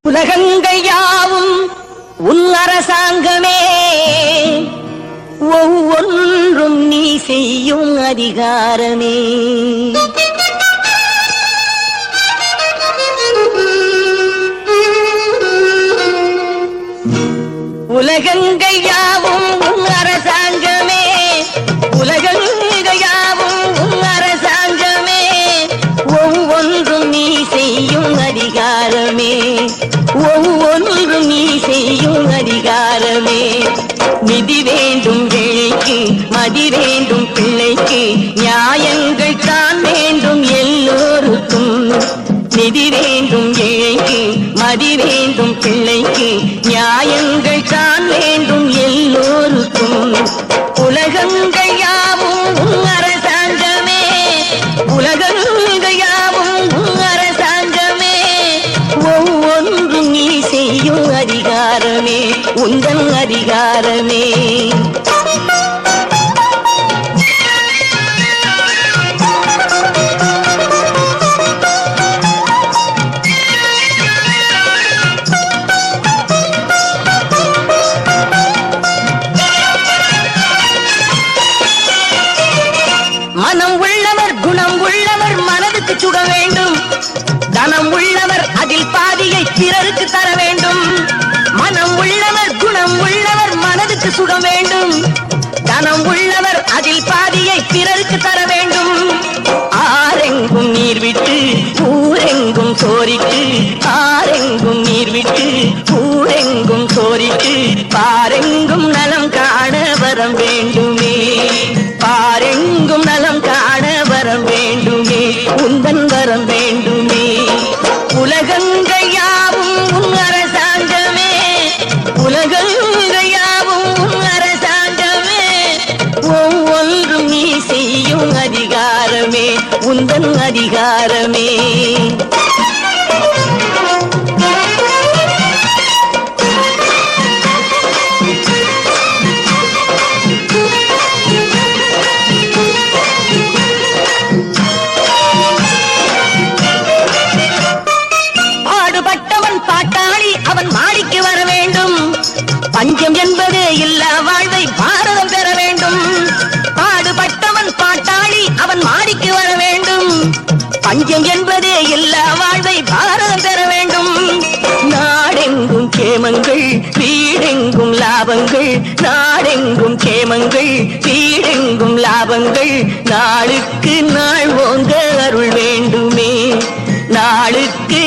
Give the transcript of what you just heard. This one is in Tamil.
உலகங்கள் யாவும் உன் அரசாங்கமே, ஒவ்வொன்றும் நீ செய்யும் அதிகாரமே. உலகங்கள் யாவும் உன் அரசாங்கமே, உலகங்கள் யாவும் உன் அரசாங்கமே, ஒவ்வொன்றும் நீ செய்யும் அதிகாரமே, ஒவ்வொன்றும் நீ செய்யும் அதிகாரமே. நிதி வேண்டும் ஏழைக்கு, மதி வேண்டும் பிள்ளைக்கு, நியாயங்கள் தான் வேண்டும் எல்லோருக்கும். நிதி வேண்டும் ஏழைக்கு, மதி வேண்டும் பிள்ளைக்கு, நியாயங்கள் தான் வேண்டும் எல்லோருக்கும். உலகங்கள் யாவும் உன் அரசாங்கமே, உலகங்கள் யாவும் உன் அரசாங்கமே, ஒவ்வொன்றும் நீ செய்யும் அதிகாரமே, உந்தன் அதிகாரமே. மனம் உள்ளவர் குணம் உள்ளவர் மனதுக்கு சுட வேண்டும், தனம் உள்ளவர் அதில் பாதியை பிறருக்கு தர வேண்டும். மனம் உள்ளவர் குணம் உள்ளவர் மனதுக்கு சுட வேண்டும், தனம் உள்ளவர் அதில் பாதியை பிறருக்கு தர வேண்டும். ஆரெங்கும் நீர் விட்டு ஊரெங்கும் சோரிட்டு, ஆரெங்கும் நீர் விட்டு ஊரெங்கும் சோரிட்டு, பாரெங்கும் நலம் காண வரம் வேண்டுமே, பாரெங்கும் நலம் காண வரம் வேண்டுமே, உந்தன் வரம் வேண்டுமே. உலகங்கள் யாவும் உன் அரசாங்கமே, உலகங்கள் யாவும் உன் அரசாங்கமே, ஒவ்வொன்றும் நீ செய்யும் அதிகாரமே, உந்தன் அதிகாரமே. பஞ்சம் என்பது இல்லா வாழ்வை பாரதம் பெற வேண்டும். பாடுபட்டவன் பாட்டாளி அவன் மாடிக்கு வர வேண்டும். பஞ்சம் என்பதே இல்லா வாழ்வை பாரதம் பெற வேண்டும். நாடெங்கும் கேமங்கள் வீடெங்கும் லாபங்கள், நாடெங்கும் கேமங்கள் வீடெங்கும் லாபங்கள், நாளுக்கு நாள் ஓங்க அருள் வேண்டுமே, நாளுக்கு